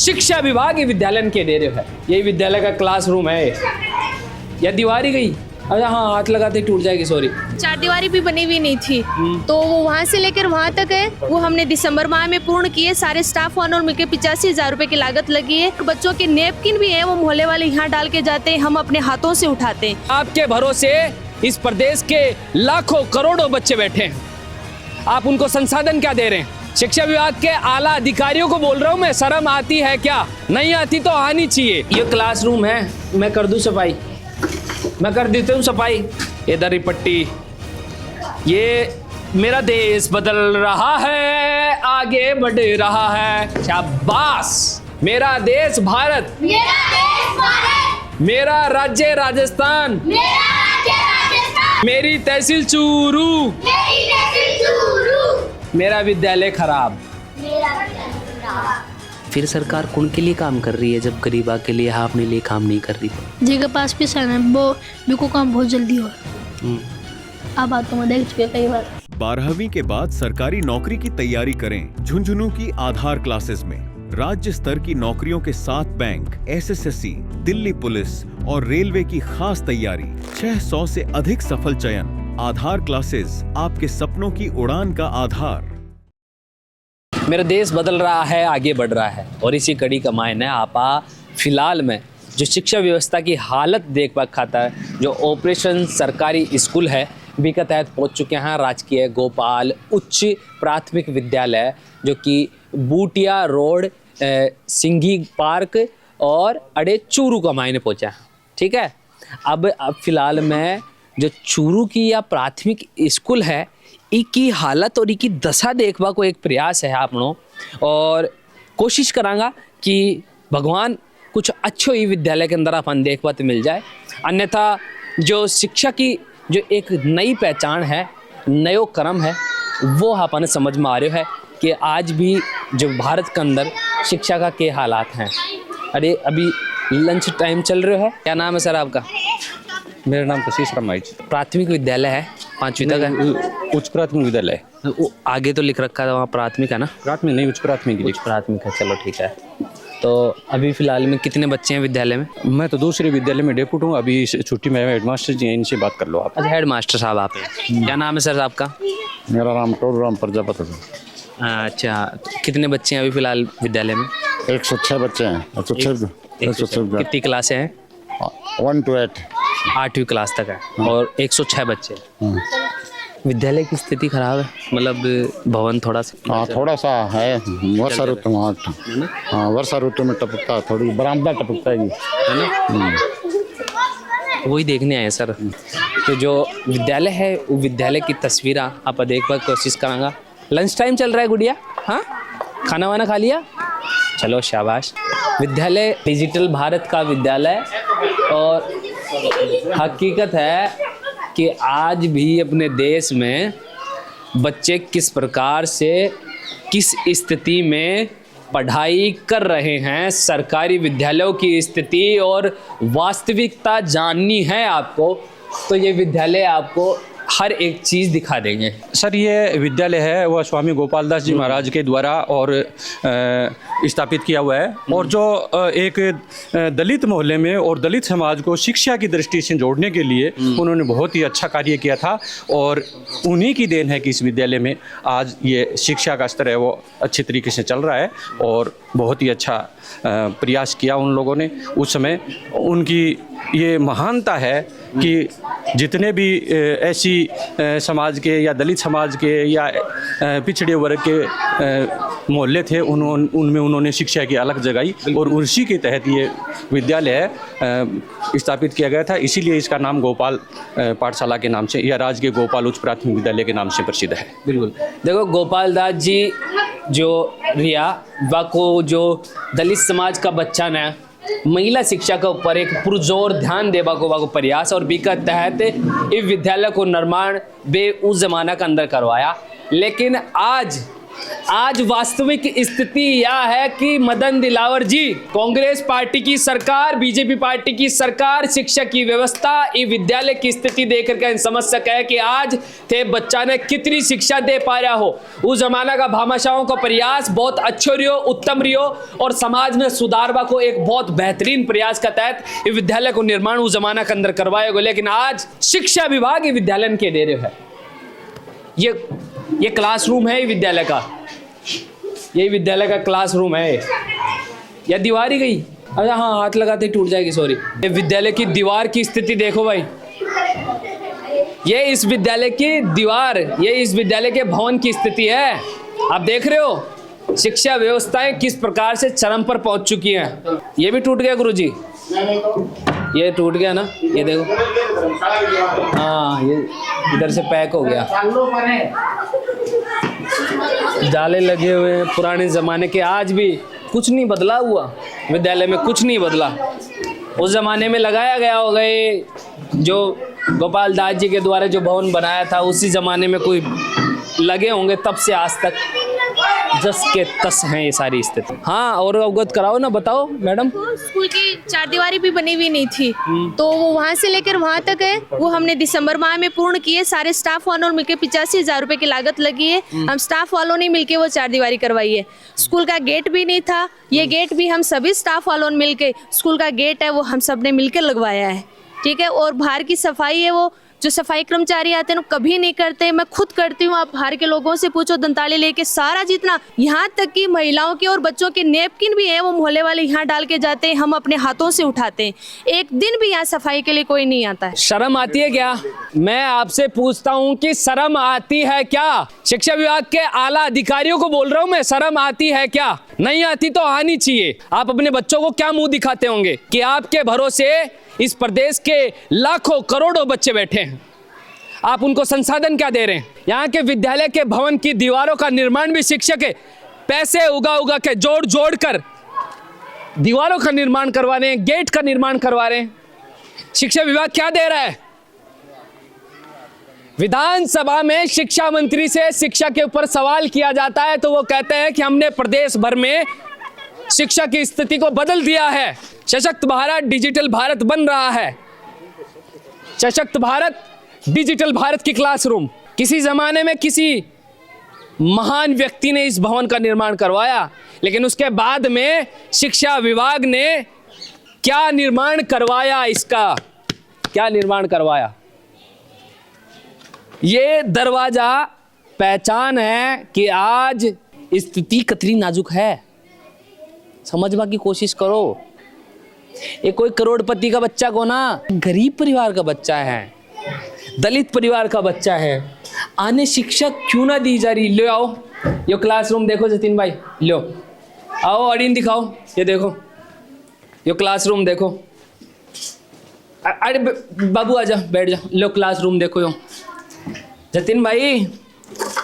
शिक्षा विभाग ये विद्यालय के दे रहे है। यही विद्यालय का क्लासरूम है। या दीवारी गई, अच्छा हाँ हाथ लगाते टूट जाएगी, सॉरी। चार दीवारी भी बनी हुई नहीं थी, तो वो वहाँ से लेकर वहाँ तक है, वो हमने दिसंबर माह में पूर्ण किए। सारे स्टाफ वालों मिलकर 85,000 रुपए की लागत लगी है। बच्चों के नेपकिन भी है, वो मोहल्ले वाले यहाँ डाल के जाते हैं, हम अपने हाथों से उठाते हैं। आपके भरोसे इस प्रदेश के लाखों करोड़ों बच्चे बैठे हैं, आप उनको संसाधन क्या दे रहे हैं? शिक्षा विभाग के आला अधिकारियों को बोल रहा हूँ मैं, शर्म आती है क्या? नहीं आती तो आनी चाहिए। ये क्लासरूम है, मैं कर दूं सफाई, मैं कर देता हूँ सफाई। इधर ही पट्टी। ये मेरा देश बदल रहा है, आगे बढ़ रहा है। शाबाश। मेरा देश भारत, मेरा देश भारत, मेरा राज्य राजस्थान, मेरा राज्य राजस्थान, मेरी तहसील चूरू, मेरी तहसील चूरू, मेरा विद्यालय खराब। मेरा विद्यालय खराब। फिर सरकार कौन के लिए काम कर रही है जब गरीबा के लिए, हाँ अपने लिए काम नहीं कर रही? जिनके पास पैसा है वो भी को काम बहुत जल्दी हो। आप बातों में देख चुके कई बार। 12वीं के बाद सरकारी नौकरी की तैयारी करें झुंझुनू की आधार क्लासेस में। राज्य स्तर की नौकरियों के साथ बैंक, SSSC, दिल्ली पुलिस और रेलवे की खास तैयारी, 600 से अधिक सफल चयन। आधार क्लासेस, आपके सपनों की उड़ान का आधार। मेरा देश बदल रहा है, आगे बढ़ रहा है, और इसी कड़ी का मायने आपा फिलहाल में जो शिक्षा व्यवस्था की हालत देख पा खाता है, जो ऑपरेशन सरकारी स्कूल है भी के तहत पहुंच चुके हैं राजकीय गोपाल उच्च प्राथमिक विद्यालय, जो कि बूटिया रोड, सिंघी पार्क और अड़े चूरू का मायने पहुंचा है। ठीक है, अब फिलहाल में जो चूरू की या प्राथमिक स्कूल है, इनकी हालत और इनकी दशा देखवा को एक प्रयास है आप लोग, और कोशिश करांगा कि भगवान कुछ अच्छो ही विद्यालय के अंदर अपन देखवा तो मिल जाए। अन्यथा जो शिक्षा की जो एक नई पहचान है, नयो क्रम है, वो अपन समझ में आ रहे है कि आज भी जो भारत के अंदर शिक्षा का क्या हालात हैं। अरे अभी लंच टाइम चल रहा है। क्या नाम है सर आपका? मेरा नाम कशिश रमाई। प्राथमिक विद्यालय है, 5वीं तक है। उच्च प्राथमिक विद्यालय। आगे तो लिख रखा था वहाँ प्राथमिक है ना? प्राथमिक नहीं, उच्च प्राथमिक। उच्च प्राथमिक है, चलो ठीक है। तो अभी फिलहाल में कितने बच्चे हैं विद्यालय में? मैं तो दूसरे विद्यालय में डेपुट हूँ, अभी छुट्टी में हेडमास्टर जी हैं, इनसे बात कर लो आप। अच्छा, हेड मास्टर साहब आप हैं। क्या नाम है सर आपका? मेरा नाम टोरू राम प्रजापति है। अच्छा, कितने बच्चे हैं अभी फिलहाल विद्यालय में? 106 बच्चे हैं। 106 कितनी क्लासें हैं? 1 to 8, 8वीं क्लास तक है और 106 बच्चे। विद्यालय की स्थिति खराब है, मतलब भवन थोड़ा सा? हाँ थोड़ा सा है, वर्षा ऋतु में। हाँ वर्षा ऋतु में टपकता, थोड़ी बरामदा टपकता है ना, वही देखने आए सर। तो जो विद्यालय है वो विद्यालय की तस्वीर आप देखने की कोशिश करांगा। लंच टाइम चल रहा है गुड़िया? हाँ, खाना वाना खा लिया? चलो शाबाश। विद्यालय डिजिटल भारत का विद्यालय, और हकीकत है कि आज भी अपने देश में बच्चे किस प्रकार से किस स्थिति में पढ़ाई कर रहे हैं। सरकारी विद्यालयों की स्थिति और वास्तविकता जाननी है आपको, तो ये विद्यालय आपको हर एक चीज़ दिखा देंगे। सर ये विद्यालय है वह स्वामी गोपाल दास जी महाराज के द्वारा और स्थापित किया हुआ है, और जो एक दलित मोहल्ले में और दलित समाज को शिक्षा की दृष्टि से जोड़ने के लिए उन्होंने बहुत ही अच्छा कार्य किया था, और उन्हीं की देन है कि इस विद्यालय में आज ये शिक्षा का स्तर है वो अच्छे तरीके से चल रहा है, और बहुत ही अच्छा प्रयास किया उन लोगों ने उस समय। उनकी ये महानता है कि जितने भी ऐसी समाज के या दलित समाज के या पिछड़े वर्ग के मोहल्ले थे, उनमें उन्होंने शिक्षा की अलग जगाई, और उसी के तहत ये विद्यालय स्थापित किया गया था। इसीलिए इसका नाम गोपाल पाठशाला के नाम से या राजकीय गोपाल उच्च प्राथमिक विद्यालय के नाम से प्रसिद्ध है। बिल्कुल, देखो गोपाल दास जी जो रिया वाको जो दलित समाज का बच्चा ने महिला शिक्षा के ऊपर एक पुरजोर ध्यान देवा को प्रयास, और बी के तहत इस विद्यालय को निर्माण बे उस जमाना के अंदर करवाया। लेकिन आज आज वास्तविक स्थिति यह है कि मदन दिलावर जी, कांग्रेस पार्टी की सरकार, बीजेपी पार्टी की सरकार, शिक्षा की व्यवस्था, ये विद्यालय की स्थिति देख करके समझ सके है कि आज थे बच्चा ने कितनी शिक्षा दे पा रहा हो। उस जमाना का भामाशाहों का प्रयास बहुत अच्छो रियो, उत्तम रियो और समाज में सुधारवा को एक बहुत बेहतरीन प्रयास का तहत ये विद्यालय को निर्माण उस जमाना के अंदर करवाया गया। लेकिन आज शिक्षा विभाग ये विद्यालय के दे रहे है। ये क्लासरूम है विद्यालय का, यही विद्यालय का क्लासरूम है। या दीवार ही गई, अच्छा हाँ हाथ लगाते ही टूट जाएगी, सॉरी। ये विद्यालय की दीवार की स्थिति देखो भाई, ये इस विद्यालय की दीवार, ये इस विद्यालय के भवन की स्थिति है। आप देख रहे हो शिक्षा व्यवस्थाएं किस प्रकार से चरम पर पहुंच चुकी हैं। ये भी टूट गया गुरुजी, ये टूट गया ना, ये देखो, हाँ ये इधर से पैक हो गया, जाले लगे हुए हैं पुराने जमाने के। आज भी कुछ नहीं बदला हुआ, विद्यालय में कुछ नहीं बदला। उस जमाने में लगाया गया होगा ये जो गोपाल दास जी के द्वारा जो भवन बनाया था, उसी जमाने में कोई लगे होंगे, तब से आज तक जस के तस हैं ये सारी स्थिति। हाँ और अवगत कराओ ना, बताओ मैडम। स्कूल की चारदीवारी भी बनी हुई नहीं थी, तो वो वहाँ से लेकर वहाँ तक है, वो हमने दिसंबर माह में पूर्ण किए। सारे स्टाफ वालों ने मिलकर 85,000 रुपए की लागत लगी है। हम स्टाफ वालों ने मिलकर वो चारदीवारी करवाई है। स्कूल का गेट भी नहीं था, ये गेट भी हम सभी स्टाफ वालों ने मिलकर, स्कूल का गेट है वो हम सब ने मिलकर लगवाया है, ठीक है। और बाहर की सफाई है, वो जो सफाई कर्मचारी आते हैं कभी नहीं करते, मैं खुद करती हूँ। आप बाहर के लोगों से पूछो, दंताली लेके सारा जितना, यहाँ तक कि महिलाओं के और बच्चों के नेपकिन भी है, वो मोहल्ले वाले यहाँ डाल के जाते हैं, हम अपने हाथों से उठाते हैं। एक दिन भी यहाँ सफाई के लिए कोई नहीं आता है। शर्म आती है क्या? मैं आपसे पूछता हूँ कि शर्म आती है क्या? शिक्षा विभाग के आला अधिकारियों को बोल रहा हूँ मैं, शर्म आती है क्या? नहीं आती तो आनी चाहिए। आप अपने बच्चों को क्या मुंह दिखाते होंगे कि आपके भरोसे इस प्रदेश के लाखों करोड़ों बच्चे बैठे हैं, आप उनको संसाधन क्या दे रहे हैं? यहाँ के विद्यालय के भवन की दीवारों का निर्माण भी शिक्षक के पैसे उगा के जोड़ कर दीवारों का निर्माण करवा रहे हैं, गेट का निर्माण करवा रहे हैं। शिक्षा विभाग क्या दे रहा है? विधानसभा में शिक्षा मंत्री से शिक्षा के ऊपर सवाल किया जाता है तो वो कहते हैं कि हमने प्रदेश भर में शिक्षा की स्थिति को बदल दिया है। सशक्त भारत, डिजिटल भारत बन रहा है। सशक्त भारत, डिजिटल भारत की क्लासरूम। किसी जमाने में किसी महान व्यक्ति ने इस भवन का निर्माण करवाया, लेकिन उसके बाद में शिक्षा विभाग ने क्या निर्माण करवाया? इसका क्या निर्माण करवाया? ये दरवाजा पहचान है कि आज स्थिति कितनी नाजुक है। समझने की कोशिश करो। ये कोई करोड़पति का बच्चा को ना, गरीब परिवार का बच्चा है, दलित परिवार का बच्चा है, आने शिक्षा क्यों ना दी जा रही? ले आओ ये क्लासरूम देखो जतिन भाई, लो आओ अड़ीन दिखाओ, ये देखो ये क्लासरूम देखो। अरे बाबू आजा बैठ जा, लो क्लासरूम देखो यो जतिन भाई,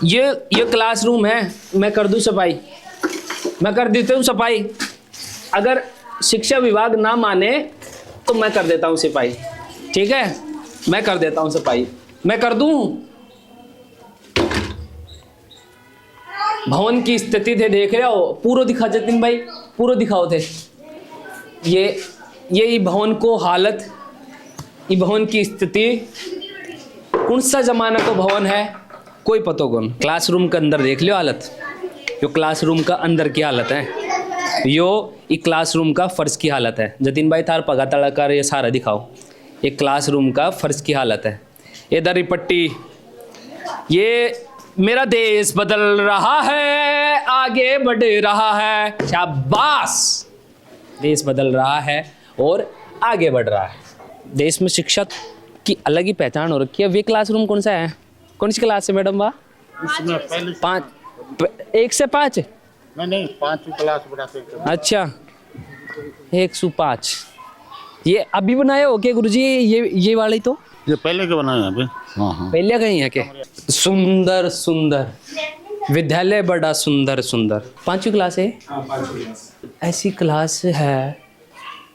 ये क्लासरूम है। मैं कर दूं सफाई, मैं कर देता हूँ सफाई। अगर शिक्षा विभाग ना माने तो मैं कर देता हूँ सफाई, ठीक है? मैं कर देता हूँ सफाई, मैं कर दूं। भवन की स्थिति थे देख रहे हो, पूरा दिखा जतिन भाई, पूरा दिखाओ थे। ये भवन को हालत, ये भवन की स्थिति, कौन सा जमाना का भवन है कोई पता कौन। क्लासरूम के अंदर देख लियो हालत, यो क्लासरूम का अंदर की हालत है, यो क्लासरूम का फर्श की हालत है। जतिन भाई थार पगा तड़ा कर ये सारा दिखाओ, ये क्लासरूम का फर्श की हालत है। इधर ही पट्टी, ये मेरा देश बदल रहा है, आगे बढ़ रहा है। शाबाश, देश बदल रहा है और आगे बढ़ रहा है। देश में शिक्षक की अलग ही पहचान हो रखी है। वे क्लासरूम कौन सा है? कौन सी क्लास है मैडम? वाह, 1 से 5? नहीं 5वीं क्लास बढ़ाते। अच्छा 105। ये अभी बनाए हो क्या गुरुजी? ये वाले तो ये पहले के बनाए हैं अभी। हाँ पहले कहीं है क्या? सुंदर सुंदर विद्यालय, बड़ा सुंदर सुंदर। 5वीं क्लास है? ऐसी क्लास है,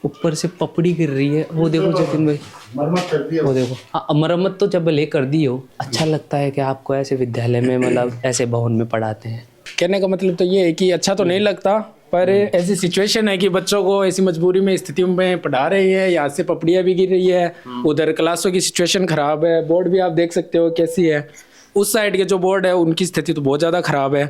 ऊपर से पपड़ी गिर रही है। वो देखो जतिन भाई, मरम्मत कर दिया। वो देखो, हाँ मरम्मत तो जब ले कर दी हो। अच्छा लगता है कि आपको ऐसे विद्यालय में, मतलब ऐसे भवन में पढ़ाते हैं। कहने का मतलब तो ये है कि अच्छा तो नहीं लगता, पर ऐसी सिचुएशन है कि बच्चों को ऐसी मजबूरी में स्थिति में पढ़ा रही है, यहाँ से पपड़ियाँ भी गिर रही है, उधर क्लासों की सिचुएशन खराब है, बोर्ड भी आप देख सकते हो कैसी है। उस साइड के जो बोर्ड है उनकी स्थिति तो बहुत ज़्यादा खराब है।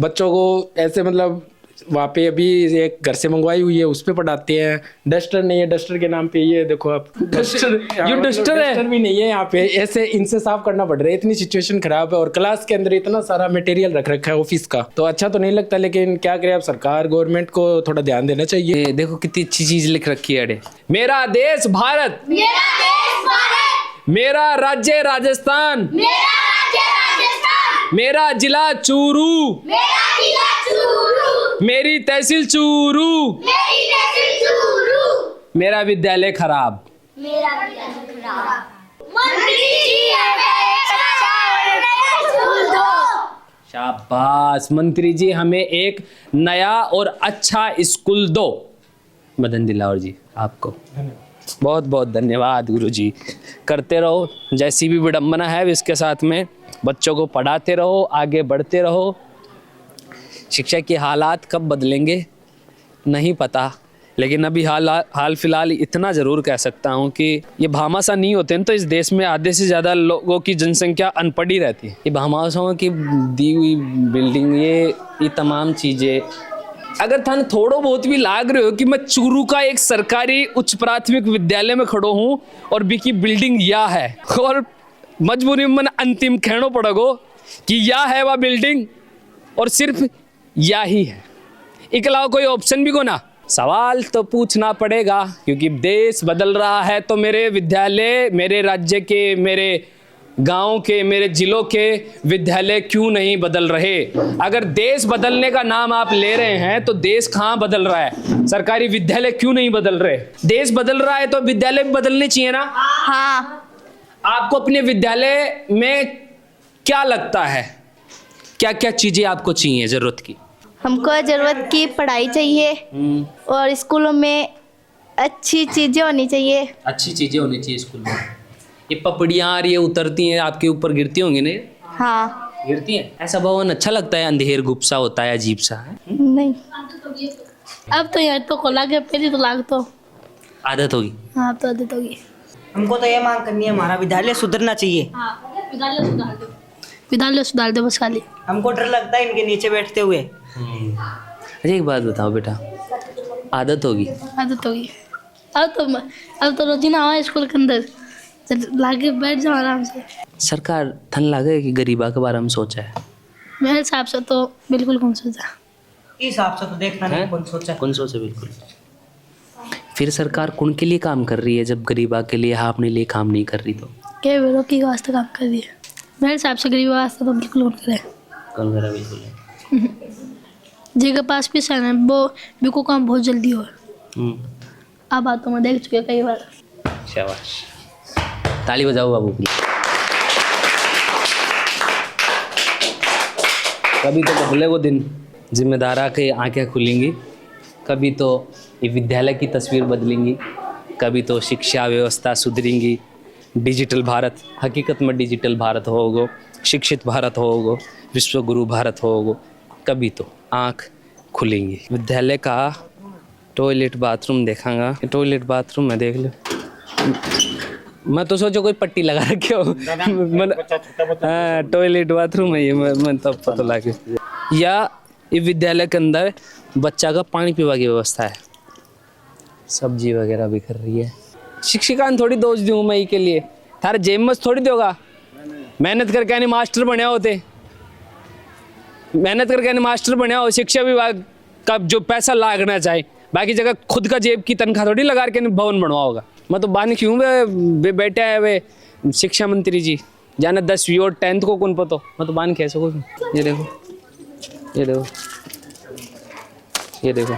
बच्चों को ऐसे मतलब वहाँ पे अभी एक घर से मंगवाई हुई है उस पे पढ़ाते हैं। डस्टर नहीं है, डस्टर के नाम पे ये देखो आप डस्टर है, डस्टर भी नहीं है यहाँ पे, ऐसे इनसे साफ करना पड़ रहा है, इतनी सिचुएशन खराब है। और क्लास के अंदर इतना सारा मटेरियल रख रखा है ऑफिस का, तो अच्छा तो नहीं लगता, लेकिन क्या करें अब, सरकार गवर्नमेंट को थोड़ा ध्यान देना चाहिए। ये देखो कितनी अच्छी चीज लिख रखी है अरे, मेरा देश भारत, मेरा देश भारत, मेरा राज्य राजस्थान, मेरा राज्य राजस्थान, मेरा जिला चूरू, मेरा जिला चूरू, मेरी तहसील चूरू, मेरी तहसील चूरू, मेरा विद्यालय खराब। मेरा विद्यालय खराब। मंत्री जी हमें अच्छा और नया स्कूल दो। शाबाश मंत्री जी, हमें एक नया और अच्छा स्कूल दो। मदन दिलावर जी आपको बहुत बहुत धन्यवाद गुरु जी। करते रहो, जैसी भी विडंबना है इसके साथ में बच्चों को पढ़ाते रहो, आगे बढ़ते रहो। शिक्षा के हालात कब बदलेंगे नहीं पता, लेकिन अभी हाल फिलहाल इतना ज़रूर कह सकता हूँ कि ये भामाशाह नहीं होते न तो इस देश में आधे से ज़्यादा लोगों की जनसंख्या अनपढ़ी रहती है। ये भामाशाहों की दी हुई बिल्डिंग, ये तमाम चीज़ें अगर थाने थोड़ो बहुत भी लाग रहे हो कि मैं चूरू का एक सरकारी उच्च प्राथमिक विद्यालय में खड़ो हूँ और बीकी बिल्डिंग या है, और मजबूरी में मन अंतिम कहना पड़ेगो कि या है वह बिल्डिंग और सिर्फ या ही है, इसके अलावा कोई ऑप्शन भी को ना। सवाल तो पूछना पड़ेगा क्योंकि देश बदल रहा है, तो मेरे विद्यालय, मेरे राज्य के, मेरे गांव के, मेरे जिलों के विद्यालय क्यों नहीं बदल रहे? अगर देश बदलने का नाम आप ले रहे हैं तो देश कहाँ बदल रहा है? सरकारी विद्यालय क्यों नहीं बदल रहे? देश बदल रहा है तो विद्यालय भी बदलने चाहिए ना। हाँ। आपको अपने विद्यालय में क्या लगता है, क्या क्या चीजें आपको चाहिए जरूरत की? हमको ज़रूरत की पढ़ाई चाहिए और स्कूलों में अच्छी चीज़ें होनी चाहिए। अच्छी चीजें होनी चाहिए स्कूल में। ये पपड़ियाँ और ये उतरती हैं आपके ऊपर, गिरती होंगी ना? हाँ गिरती हैं। ऐसा भवन अच्छा लगता है? अंधेर गुप्सा होता है, अजीब सा है? नहीं, अब तो यार तो खोला के पहले तो लाग तो आदत होगी। हाँ अब तो आदत होगी। हमको तो ये मांग करनी है, हमारा विद्यालय सुधरना चाहिए। हाँ विद्यालय सुधार दो, विद्यालय सुधार दो बस खाली। हमको डर लगता है इनके नीचे बैठते हुए। अच्छा एक बात बताओ बेटा, आदत होगी? आदत होगी। अब तो रोजीना आवा स्कूल के अंदर लाके बैठ जाओ आराम से। सरकार थन लागे कि गरीबा के बारे में सोचा है? मेरे हिसाब से तो बिल्कुल कौन सोचा। इस हिसाब से तो देखना नहीं कौन सोचा। कौन सोचा? बिल्कुल। फिर सरकार कौन के लिए काम कर रही है जब गरीबा के लिए, हाँ अपने लिए काम नहीं कर रही? तो क्या बेरों की वास्ते काम कर रही है? मेरे हिसाब से गरीब वास्ते तो बिल्कुल कौन करे। कौन करे? बिल्कुल। जिनके पास भी है वो बिको काम बहुत जल्दी हो। आप बातों में देख चुके कई बार। शाबाश, ताली बजाओ बाबू की। कभी तो बदले वो दिन, जिम्मेदारा की आंखें खुलेंगी, कभी तो ये विद्यालय की तस्वीर बदलेंगी, कभी तो शिक्षा व्यवस्था सुधरेंगी, डिजिटल भारत, हकीकत में डिजिटल भारत होगो, शिक्षित भारत होगो, विश्व गुरु भारत होगो, कभी तो आँख खुलेंगी। विद्यालय का टॉयलेट बाथरूम देखांगा, टॉयलेट बाथरूम में देख लो। मैं तो सोचो कोई पट्टी लगा रखे हो, हाँ टॉयलेट बाथरूम है ये, मैं तब पता लगे। या ये विद्यालय के अंदर बच्चा का पानी पीवा की व्यवस्था है, सब्जी वगैरह भी कर रही है। शिक्षिका ने थोड़ी दोष दूँ मैं के लिए, थारे जेब में थोड़ी दोगा। मेहनत करके नहीं मास्टर बनया होते, मेहनत करके नहीं मास्टर बनया हो, शिक्षा विभाग का जो पैसा लागना चाहिए, बाकी जगह खुद का जेब की तनख्वाह थोड़ी लगा के भवन बनवा होगा। मैं तो बानी क्यों वे बैठे है वे शिक्षा मंत्री जी, जाने 10वीं और 10th को कौन पतो, मैं तो बानी कैसे को। ये देखो, ये देखो, ये देखो,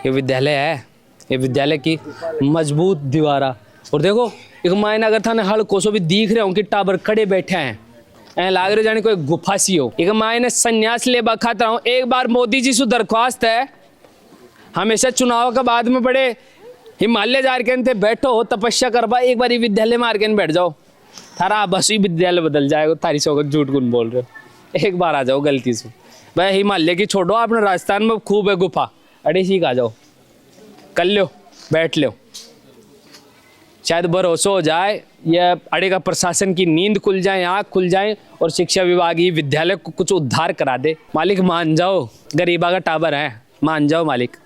ये विद्यालय है, ये विद्यालय की मजबूत दीवारा। और देखो एक मायने अगर थाने हल कोसो भी दिख रहे हो कि टाबर खड़े बैठे हैं, ऐ लाग रहे जाने कोई गुफा सी हो। एक मायने संन्यास ले बखाता हूँ। एक बार मोदी जी से दरख्वास्त है, हमेशा चुनाव के बाद में बड़े हिमालय जा के थे बैठो तपस्या करवा, एक बार विद्यालय में आर के बैठ जाओ, थारा बस ही विद्यालय बदल जाएगा। थारी सौ झूठ कौन बोल रहे हो? एक बार आ जाओ गलती से भाई, हिमालय की छोड़ो, अपने राजस्थान में खूब है गुफा, अड़े सीख आ जाओ, कर लो, बैठ लो, शायद भरोसा हो जाए, यह अड़े का प्रशासन की नींद खुल जाए, आँख खुल जाए और शिक्षा विभाग ही विद्यालय को कुछ उद्धार करा दे। मालिक मान जाओ, गरीबा का टाबर है, मान जाओ मालिक,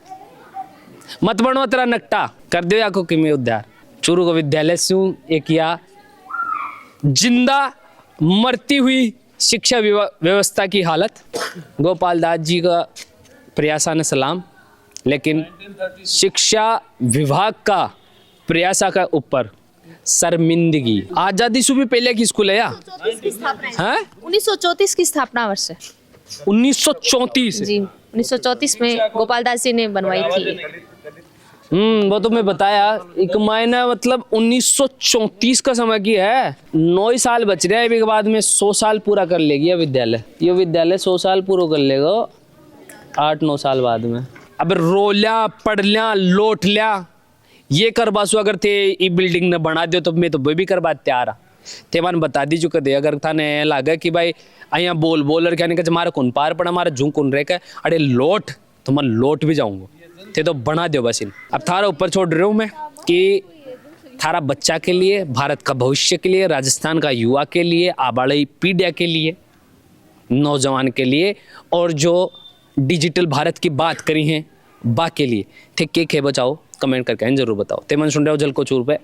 मत बनो तेरा नकटा, कर दो या को किमी उद्धार। चूरू को विद्यालय से एक या जिंदा मरती हुई शिक्षा व्यवस्था की हालत, गोपाल दास जी का प्रयासा ने सलाम, लेकिन शिक्षा विभाग का प्रयासा का ऊपर शर्मिंदगी। आजादी से भी पहले की स्कूल है या 1934 की स्थापना वर्ष है। 1934 जी 1934 में गोपाल दास जी ने बनवाई थी। वो तो मैं बताया, एक महीना मतलब 1934 का समय की है, 9 साल बच रहे हैं, अभी के बाद में 100 साल पूरा कर लेगी ये विद्यालय, 100 साल पूरा कर लेगा 8-9 साल बाद में। अब रोल्या पढ़ल्या लोट लिया ये करवासु अगर थे ये बिल्डिंग ने बना दो तो मैं तो भी करवा तैयार थे, मान बता दी चुके थे, अगर था ने लगा कि भाई अँ बोल बोलर कहने का हमारा कौन पार पड़ा, हमारा झूं कौन रह का, अरे लोट तो मैं लोट भी जाऊंगा, थे तो बना दो बस इन। अब थारा ऊपर छोड़ रहा हूँ मैं कि थारा बच्चा के लिए, भारत का भविष्य के लिए, राजस्थान का युवा के लिए, आबाड़ी पीढ़िया के लिए, नौजवान के लिए, और जो डिजिटल भारत की बात करी है बा के लिए थे के बचाओ, कमेंट करके जरूर बताओ। ते मन सुन रहे हो जल को चूर पे,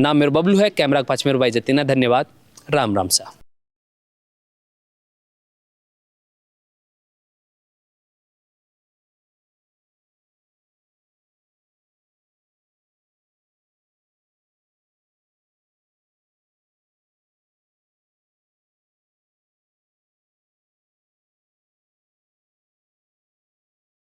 नाम मेरा बबलू है, कैमरा के पास मेरे भाई जतीना, धन्यवाद, राम राम सा।